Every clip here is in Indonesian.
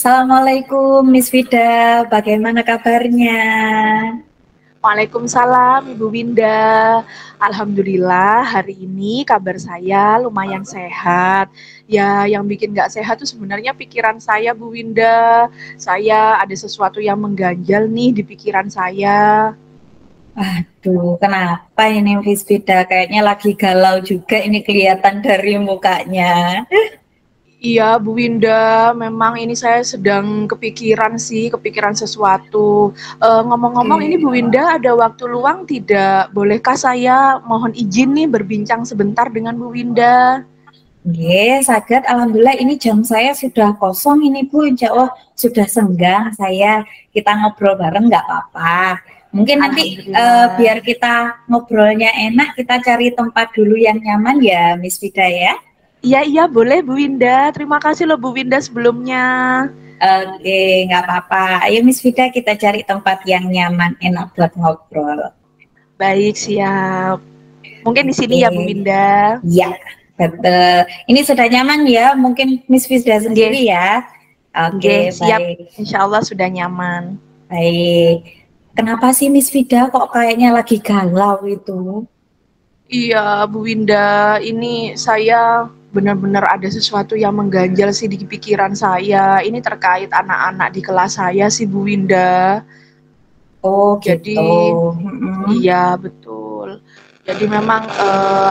Assalamualaikum Miss Vida, bagaimana kabarnya? Waalaikumsalam Ibu Winda. Alhamdulillah hari ini kabar saya lumayan sehat. Ya yang bikin gak sehat tuh sebenarnya pikiran saya Bu Winda. Saya ada sesuatu yang mengganjal nih di pikiran saya. Aduh, kenapa ini Miss Vida? Kayaknya lagi galau juga ini kelihatan dari mukanya. Iya Bu Winda, memang ini saya sedang kepikiran sesuatu. Ngomong-ngomong ini Bu Winda ada waktu luang tidak? Bolehkah saya mohon izin nih berbincang sebentar dengan Bu Winda? Oke, saged. Alhamdulillah ini jam saya sudah kosong ini Bu, Insya Allah sudah senggang saya. Kita ngobrol bareng nggak apa-apa. Mungkin nanti Alhamdulillah. biar kita ngobrolnya enak, kita cari tempat dulu yang nyaman ya Miss Vida ya. Iya, iya, boleh Bu Winda. Terima kasih loh Bu Winda sebelumnya. Oke, nggak apa-apa. Ayo Miss Vida kita cari tempat yang nyaman, enak buat ngobrol. Baik, siap. Mungkin di sini Oke, ya Bu Winda. ya betul. Ini sudah nyaman ya, mungkin Miss Vida Nggih, sendiri ya. nggih, Oke, siap. baik, Insya Allah sudah nyaman. baik. Kenapa sih Miss Vida kok kayaknya lagi galau itu? Iya, Bu Winda, ini saya benar-benar ada sesuatu yang mengganjal sih di pikiran saya. Ini terkait anak-anak di kelas saya sih Bu Winda. Oh gitu. Jadi Mm-mm. iya, betul. Jadi memang,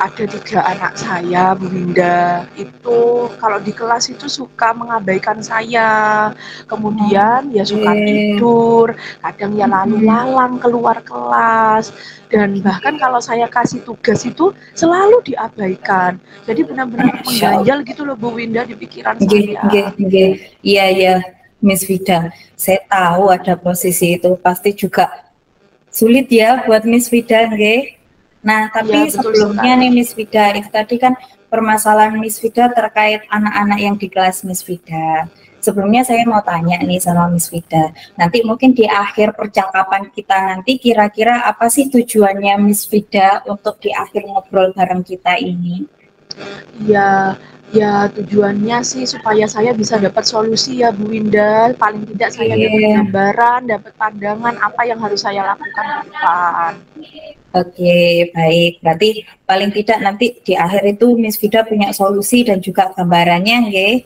ada 3 anak saya, Bu Winda, itu kalau di kelas itu suka mengabaikan saya, kemudian ya suka Oke. tidur, kadang ya lalu Mm-mm. lalang keluar kelas, dan bahkan kalau saya kasih tugas itu selalu diabaikan. Jadi benar-benar Masya Allah. mengganjal gitu loh Bu Winda di pikiran Nggih, nggih, saya. nggih. Iya, iya, Miss Vida. Saya tahu ada posisi itu pasti juga sulit ya buat Miss Vida, nggih. Nah, Iya, tapi betul sebelumnya nih sekali. Miss Vida, itu tadi kan permasalahan Miss Vida terkait anak-anak yang di kelas Miss Vida. Sebelumnya saya mau tanya nih sama Miss Vida. Nanti mungkin di akhir percakapan kita nanti kira-kira apa sih tujuannya Miss Vida untuk di akhir ngobrol bareng kita ini? Ya, ya tujuannya sih supaya saya bisa dapat solusi ya Bu Winda. Paling tidak saya dapat Iya. gambaran, dapat pandangan apa yang harus saya lakukan ke depan. Oke, baik. Berarti paling tidak nanti di akhir itu Miss Vida punya solusi dan juga gambarannya, nggih.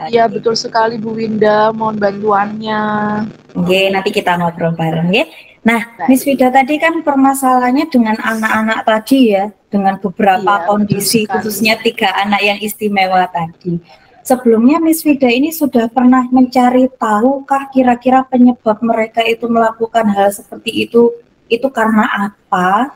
Iya Oke. betul sekali Bu Winda, mohon bantuannya. Oke, nanti kita ngobrol bareng ya. Nah, Miss Baik, Vida tadi kan permasalahannya dengan anak-anak tadi ya, dengan beberapa iya betul kondisi, sekali. khususnya 3 anak yang istimewa tadi. Sebelumnya Miss Vida ini sudah pernah mencari tahukah kira-kira penyebab mereka itu melakukan hal seperti itu karena apa?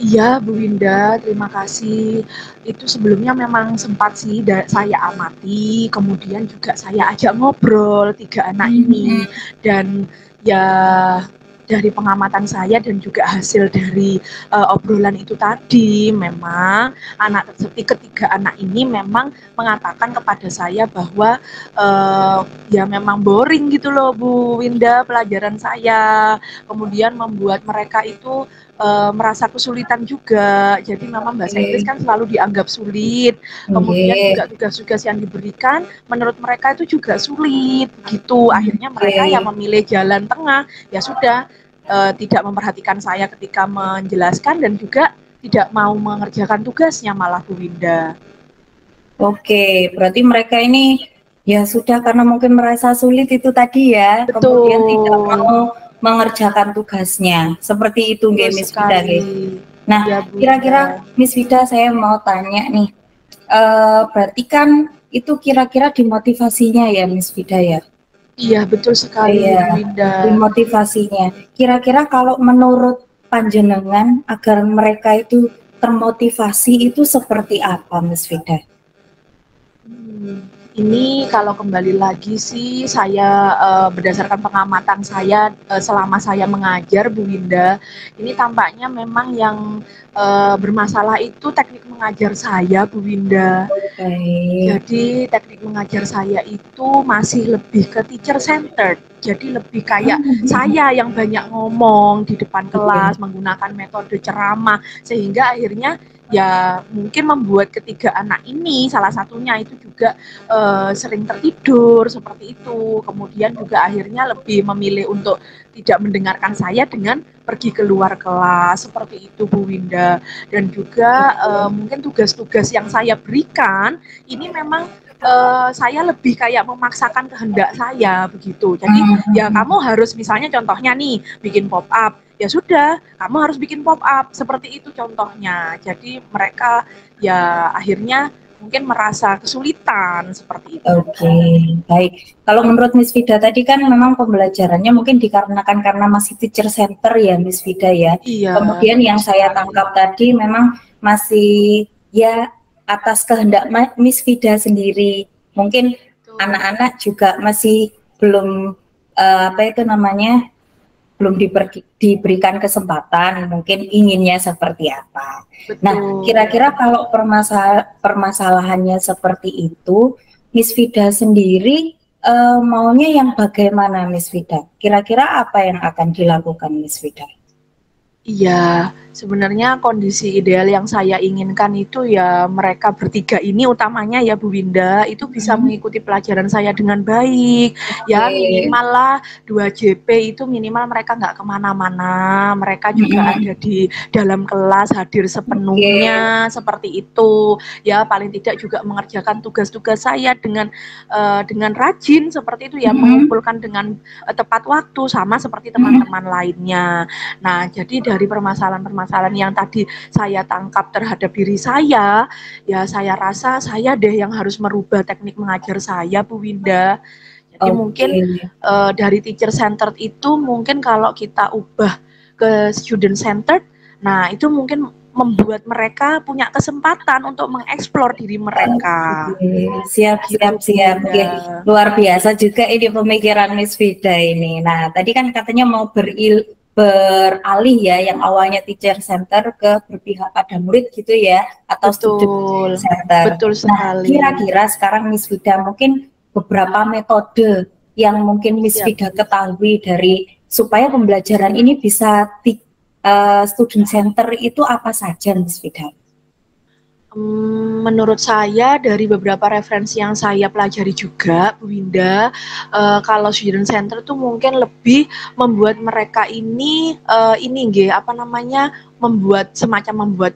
Iya Bu Winda, terima kasih. Itu sebelumnya memang sempat sih saya amati, kemudian juga saya ajak ngobrol 3 anak ini, Hmm, dan ya dari pengamatan saya dan juga hasil dari obrolan itu tadi, memang ketiga anak ini memang mengatakan kepada saya bahwa ya memang boring gitu loh Bu Winda pelajaran saya, kemudian membuat mereka itu merasa kesulitan juga. Jadi memang bahasa Inggris oke, kan selalu dianggap sulit. Kemudian oke, juga tugas-tugas yang diberikan menurut mereka itu juga sulit. Begitu. Akhirnya mereka yang oke. memilih jalan tengah. Ya sudah, tidak memperhatikan saya ketika menjelaskan dan juga tidak mau mengerjakan tugasnya malah Bu Winda. Oke, berarti mereka ini ya sudah karena mungkin merasa sulit itu tadi ya, kemudian tidak Betul. mau mengerjakan tugasnya. Seperti itu Betul nggih Miss Vida sekali. nggih. Nah, Ya Bu kira-kira Winda. Miss Vida saya mau tanya nih, berarti kan itu kira-kira dimotivasinya ya Miss Vida ya? Iya betul sekali Iya, Bu Winda. dimotivasinya. Kira-kira kalau menurut panjenengan agar mereka itu termotivasi itu seperti apa Miss Vida? Ini kalau kembali lagi sih saya berdasarkan pengamatan saya selama saya mengajar Bu Winda, ini tampaknya memang yang bermasalah itu teknik mengajar saya Bu Winda. Baik. Jadi teknik mengajar saya itu masih lebih ke teacher centered. Jadi lebih kayak saya yang banyak ngomong di depan Oke. kelas menggunakan metode ceramah, sehingga akhirnya ya mungkin membuat ketiga anak ini salah satunya itu juga sering tertidur seperti itu. Kemudian juga akhirnya lebih memilih untuk tidak mendengarkan saya dengan pergi keluar kelas seperti itu Bu Winda. Dan juga mungkin tugas-tugas yang saya berikan ini memang saya lebih kayak memaksakan kehendak saya begitu. Jadi ya kamu harus misalnya contohnya nih bikin pop up. Ya sudah, kamu harus bikin pop up seperti itu contohnya. Jadi mereka ya akhirnya mungkin merasa kesulitan seperti itu. Oke, baik. Kalau menurut Miss Vida tadi kan memang pembelajarannya mungkin dikarenakan karena masih teacher center ya Miss Vida ya. Iya. Kemudian yang saya tangkap tadi memang masih ya atas kehendak Miss Vida sendiri. Mungkin anak-anak juga masih belum apa itu namanya, belum diberikan kesempatan, mungkin inginnya seperti apa. Betul. Nah, kira-kira kalau permasalahannya seperti itu, Miss Vida sendiri maunya yang bagaimana Miss Vida? Kira-kira apa yang akan dilakukan Miss Vida? Iya, sebenarnya kondisi ideal yang saya inginkan itu ya mereka bertiga ini utamanya ya Bu Winda itu bisa mengikuti pelajaran saya dengan baik. Ya minimal lah 2 JP itu minimal mereka nggak kemana-mana, mereka juga ada di dalam kelas hadir sepenuhnya seperti itu. Ya paling tidak juga mengerjakan tugas-tugas saya dengan rajin seperti itu ya, mengumpulkan dengan tepat waktu sama seperti teman-teman lainnya. Nah jadi dari permasalahan-permasalahan yang tadi saya tangkap terhadap diri saya, ya saya rasa saya deh yang harus merubah teknik mengajar saya, Bu Winda. Jadi mungkin dari teacher centered itu mungkin kalau kita ubah ke student centered, nah itu mungkin membuat mereka punya kesempatan untuk mengeksplor diri mereka. Siap. Luar biasa juga ini pemikiran Miss Vida ini. Nah, tadi kan katanya mau beralih ya, yang awalnya teacher center ke berpihak pada murid gitu ya, atau student center. Betul sekali. Nah, kira-kira sekarang Miss Vida mungkin beberapa metode yang mungkin Miss Vida ketahui dari supaya pembelajaran ini bisa student center itu apa saja Miss Vida? Menurut saya dari beberapa referensi yang saya pelajari juga Bu Winda, kalau student center tuh mungkin lebih membuat mereka ini membuat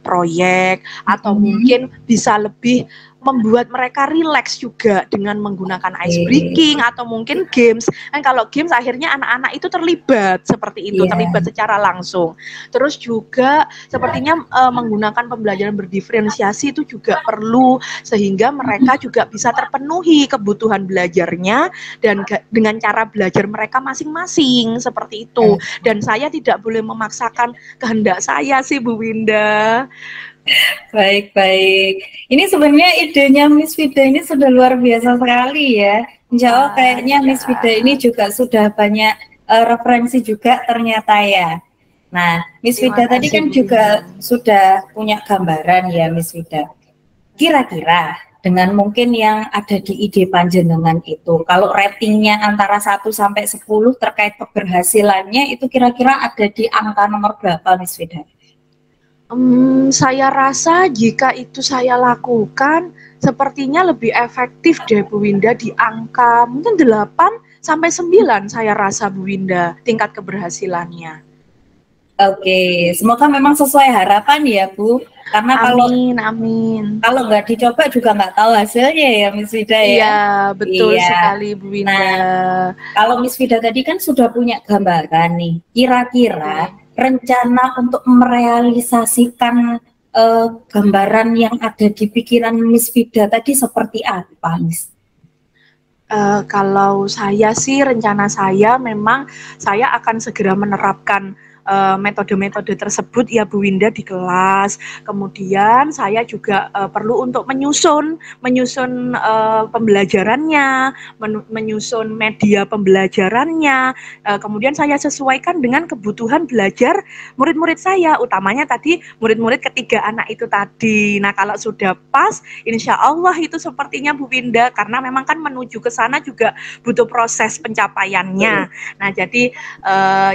proyek atau mungkin bisa lebih membuat mereka rileks juga dengan menggunakan ice breaking atau mungkin games. Kan kalau games akhirnya anak-anak itu terlibat seperti itu, terlibat secara langsung. Terus juga sepertinya menggunakan pembelajaran berdiferensiasi itu juga perlu sehingga mereka juga bisa terpenuhi kebutuhan belajarnya dan dengan cara belajar mereka masing-masing seperti itu. Dan saya tidak boleh memaksakan kehendak saya sih Bu Winda. Baik. Ini sebenarnya idenya Miss Vida ini sudah luar biasa sekali ya. Insya Allah kayaknya Miss Vida ini juga sudah banyak referensi juga ternyata ya. Nah, Miss Vida tadi kan juga sudah punya gambaran ya Miss Vida. Kira-kira dengan mungkin yang ada di ide panjenengan itu, kalau ratingnya antara 1 sampai 10 terkait keberhasilannya itu kira-kira ada di angka nomor berapa Miss Vida? Saya rasa jika itu saya lakukan sepertinya lebih efektif deh Bu Winda di angka mungkin 8 sampai 9 saya rasa Bu Winda tingkat keberhasilannya. Oke, semoga memang sesuai harapan ya Bu. Karena amin. Kalau nggak dicoba juga nggak tahu hasilnya ya Miss Vida ya. Iya, betul sekali Bu Winda. Nah, kalau Miss Vida tadi kan sudah punya gambaran nih. Kira-kira rencana untuk merealisasikan gambaran yang ada di pikiran Miss Vida tadi seperti apa, Miss? Kalau saya sih rencana saya memang saya akan segera menerapkan metode-metode tersebut ya Bu Winda di kelas. Kemudian saya juga perlu untuk menyusun pembelajarannya, menyusun media pembelajarannya. Kemudian saya sesuaikan dengan kebutuhan belajar murid-murid saya, utamanya tadi murid-murid ketiga anak itu tadi. Nah kalau sudah pas, insya Allah itu sepertinya Bu Winda, karena memang kan menuju ke sana juga butuh proses pencapaiannya. Nah jadi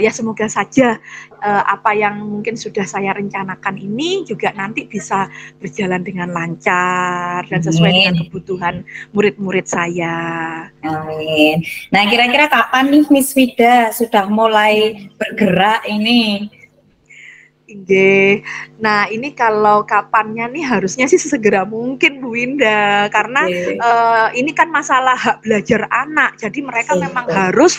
ya semoga saja apa yang mungkin sudah saya rencanakan ini juga nanti bisa berjalan dengan lancar dan sesuai dengan Amin. kebutuhan murid-murid saya. Amin. Nah, kira-kira kapan nih Miss Vida sudah mulai bergerak ini? Oke. Nah, ini kalau kapannya nih harusnya sih sesegera mungkin Bu Winda, karena ini kan masalah hak belajar anak. Jadi mereka memang harus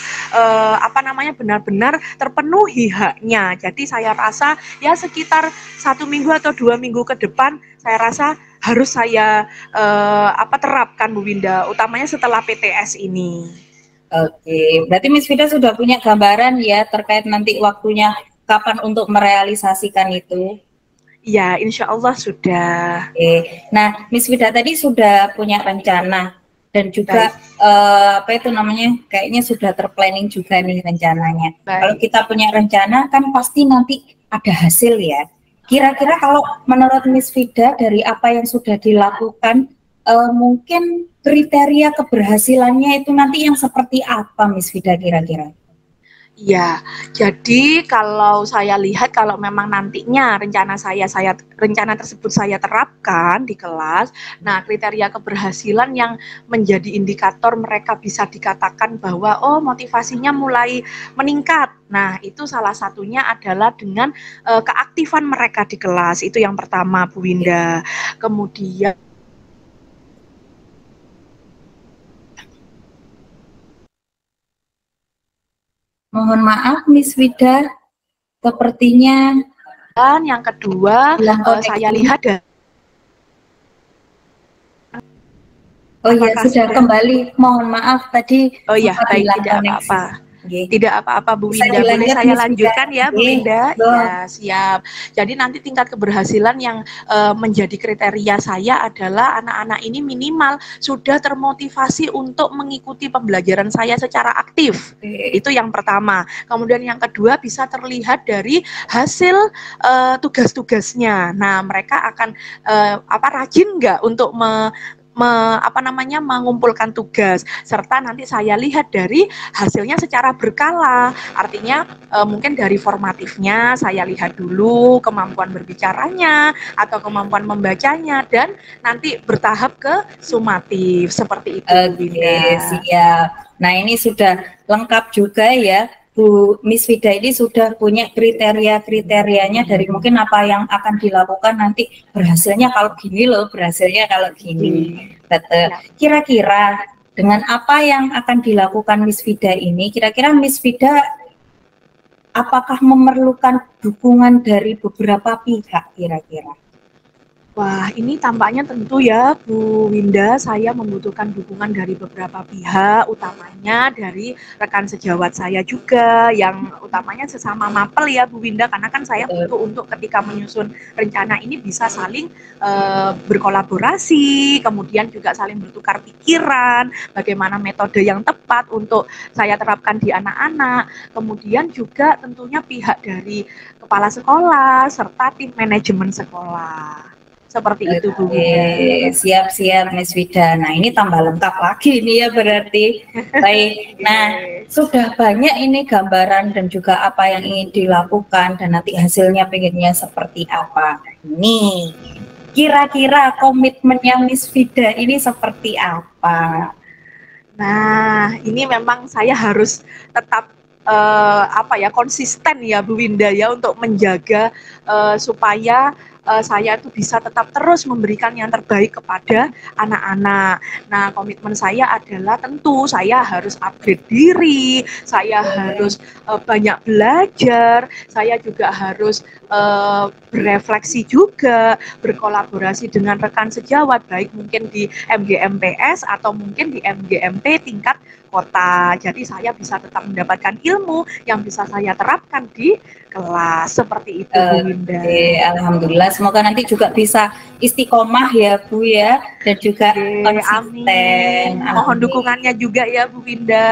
benar-benar terpenuhi haknya. Jadi saya rasa ya sekitar 1 minggu atau 2 minggu ke depan, saya rasa harus saya terapkan Bu Winda, utamanya setelah PTS ini. Oke, berarti Miss Vida sudah punya gambaran ya terkait nanti waktunya kapan untuk merealisasikan itu? Ya, insya Allah sudah. Oke. Nah, Miss Vida tadi sudah punya rencana dan juga kayaknya sudah terplanning juga nih rencananya. Kalau kita punya rencana kan pasti nanti ada hasil ya. Kira-kira kalau menurut Miss Vida dari apa yang sudah dilakukan, mungkin kriteria keberhasilannya itu nanti yang seperti apa Miss Vida kira-kira? Ya, jadi kalau saya lihat kalau memang nantinya rencana tersebut saya terapkan di kelas, nah kriteria keberhasilan yang menjadi indikator mereka bisa dikatakan bahwa motivasinya mulai meningkat. Nah, itu salah satunya adalah dengan keaktifan mereka di kelas. Itu yang pertama, Bu Winda. Kemudian mohon maaf Miss Vida, sepertinya. Dan yang kedua, saya lihat Oh iya, sudah kembali. Mohon maaf tadi. Oh iya, baik, tidak apa-apa. Tidak apa-apa Bu Winda, boleh saya lanjutkan ya Bu Winda? Ya, siap. Jadi nanti tingkat keberhasilan yang menjadi kriteria saya adalah anak-anak ini minimal sudah termotivasi untuk mengikuti pembelajaran saya secara aktif. Itu yang pertama. Kemudian yang kedua bisa terlihat dari hasil tugas-tugasnya. Nah, mereka akan rajin nggak untuk mengumpulkan tugas, serta nanti saya lihat dari hasilnya secara berkala. Artinya mungkin dari formatifnya saya lihat dulu kemampuan berbicaranya atau kemampuan membacanya, dan nanti bertahap ke sumatif seperti itu. Oke, siap. Nah, ini sudah lengkap juga ya Bu Miss Vida, ini sudah punya kriteria-kriterianya dari mungkin apa yang akan dilakukan nanti, berhasilnya kalau gini loh, berhasilnya kalau gini. Betul. Kira-kira dengan apa yang akan dilakukan Miss Vida ini, kira-kira Miss Vida apakah memerlukan dukungan dari beberapa pihak kira-kira? Wah, ini tampaknya tentu ya Bu Winda, saya membutuhkan dukungan dari beberapa pihak, utamanya dari rekan sejawat saya juga, yang utamanya sesama mapel ya Bu Winda, karena kan saya butuh untuk ketika menyusun rencana ini bisa saling berkolaborasi, kemudian juga saling bertukar pikiran, bagaimana metode yang tepat untuk saya terapkan di anak-anak, kemudian juga tentunya pihak dari kepala sekolah, serta tim manajemen sekolah. Seperti itu Bu Winda. Siap-siap Miss Vida. Nah, ini tambah lengkap lagi ini ya berarti. Baik. Nah, sudah banyak ini gambaran dan juga apa yang ingin dilakukan dan nanti hasilnya pengennya seperti apa. Nih, kira-kira komitmennya Miss Vida ini seperti apa? Nah, ini memang saya harus tetap konsisten ya Bu Winda ya, untuk menjaga supaya saya tuh bisa tetap terus memberikan yang terbaik kepada anak-anak. Nah, komitmen saya adalah tentu saya harus upgrade diri, saya harus banyak belajar, saya juga harus berefleksi juga, berkolaborasi dengan rekan sejawat, baik mungkin di MGMPS atau mungkin di MGMP tingkat kota. Jadi saya bisa tetap mendapatkan ilmu yang bisa saya terapkan di kelas. Seperti itu Bu Winda. Alhamdulillah, semoga nanti juga bisa istiqomah ya Bu ya, dan juga konsisten. Mohon dukungannya juga ya Bu Winda.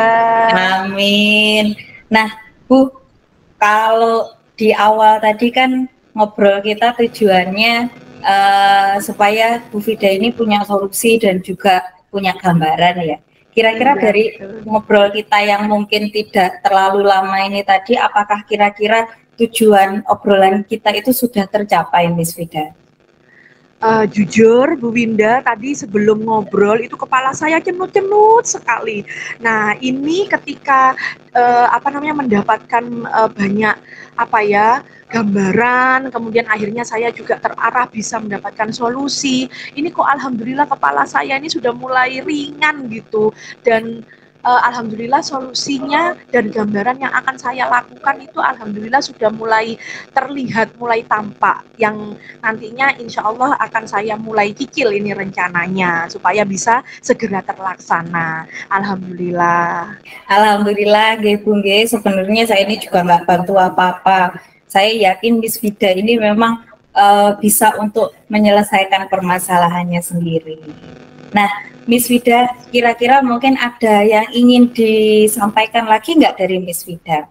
Amin. Nah Bu, kalau di awal tadi kan ngobrol kita tujuannya supaya Bu Vida ini punya solusi dan juga punya gambaran ya. Kira-kira Iya, dari betul. ngobrol kita yang mungkin tidak terlalu lama ini tadi, apakah kira-kira tujuan obrolan kita itu sudah tercapai, Miss Vida? Jujur Bu Winda, tadi sebelum ngobrol itu kepala saya cenut-cenut sekali. Nah ini ketika mendapatkan banyak apa ya gambaran, kemudian akhirnya saya juga terarah bisa mendapatkan solusi. Ini kok alhamdulillah kepala saya ini sudah mulai ringan gitu, dan alhamdulillah solusinya dan gambaran yang akan saya lakukan itu alhamdulillah sudah mulai terlihat, mulai tampak, yang nantinya insya Allah akan saya mulai cicil ini rencananya supaya bisa segera terlaksana. Alhamdulillah. Alhamdulillah, nggih Bu, nggih. Sebenarnya saya ini juga nggak bantu apa-apa. Saya yakin Miss Vida ini memang bisa untuk menyelesaikan permasalahannya sendiri. Nah, Miss Vida, kira-kira mungkin ada yang ingin disampaikan lagi nggak dari Miss Vida?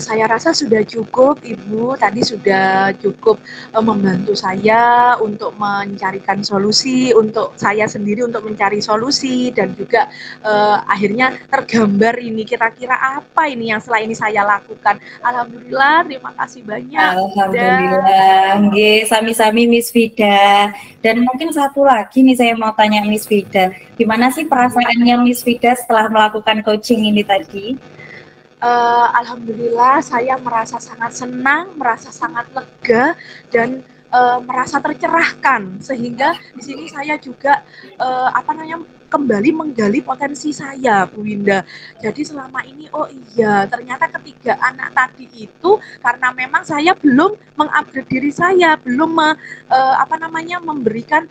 Saya rasa sudah cukup, Ibu. Tadi sudah cukup membantu saya untuk mencarikan solusi, untuk saya sendiri untuk mencari solusi, dan juga akhirnya tergambar ini kira-kira apa ini yang setelah ini saya lakukan. Alhamdulillah, terima kasih banyak, Bunda. Alhamdulillah, nggih, sami-sami Miss Vida. Dan mungkin satu lagi nih saya mau tanya Miss Vida, gimana sih perasaannya Miss Vida setelah melakukan coaching ini tadi? Alhamdulillah saya merasa sangat senang, merasa sangat lega, dan merasa tercerahkan, sehingga di sini saya juga kembali menggali potensi saya, Bu Winda. Jadi selama ini, oh iya, ternyata ketiga anak tadi itu karena memang saya belum mengupgrade diri saya, belum memberikan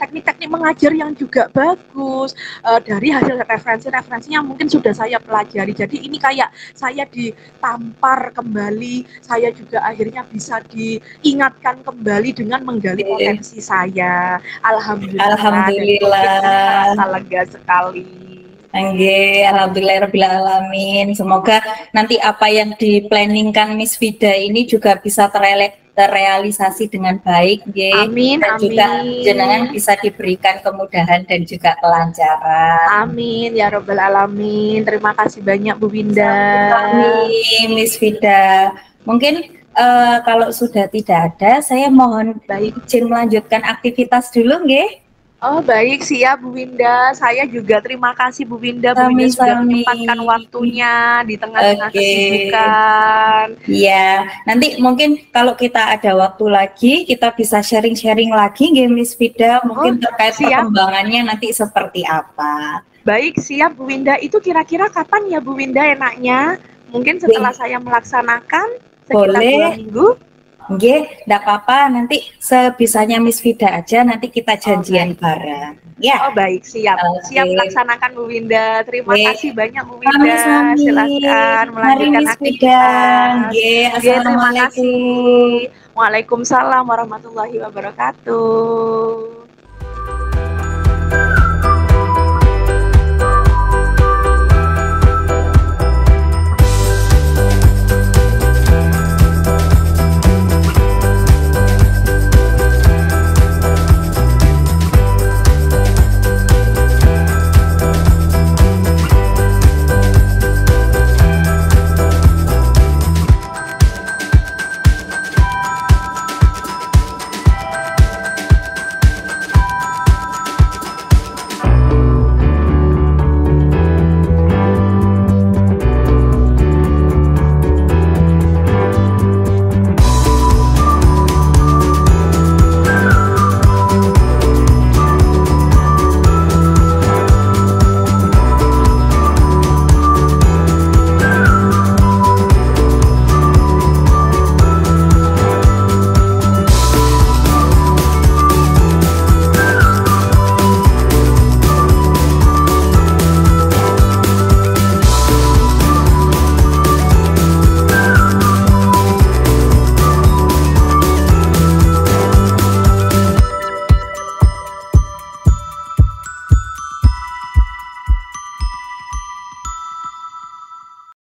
teknik-teknik mengajar yang juga bagus, dari hasil referensi yang mungkin sudah saya pelajari. Jadi ini kayak saya ditampar kembali, saya juga akhirnya bisa diingatkan kembali dengan menggali potensi saya. Alhamdulillah, dan ini Alhamdulillah. merasa lega sekali. Nggih, alhamdulillahirabbil alamin. Semoga nanti apa yang diplanningkan Miss Vida ini juga bisa terrealisasi dengan baik, nggih. Amin, Dan juga jenengan amin. bisa diberikan kemudahan dan juga kelancaran. Amin ya robbal alamin. Terima kasih banyak Bu Winda. Amin, Miss Vida. Mungkin kalau sudah tidak ada, saya mohon Baik. izin melanjutkan aktivitas dulu, nggih. Oh baik, siap Bu Winda. Saya juga terima kasih Bu Winda. Bu Winda sudah Sami-sami. menyempatkan waktunya di tengah-tengah Oke. kesibukan. Iya, nanti mungkin kalau kita ada waktu lagi, kita bisa sharing-sharing lagi, nggih Miss Vida, mungkin terkait siap. perkembangannya nanti seperti apa. Baik, siap Bu Winda. Itu kira-kira kapan ya Bu Winda enaknya? Mungkin setelah saya melaksanakan sekitar 2 minggu. Nggih, enggak apa-apa, nanti sebisanya Miss Vida aja, nanti kita janjian bareng. Ya. Oh baik, siap. Oke. Siap laksanakan Bu Winda. Terima kasih banyak Bu Winda. Sami-sami. Silakan melanjutkan Miss Vida. aktivitas. Nggih, Terima kasih. assalamualaikum. Waalaikumsalam warahmatullahi wabarakatuh.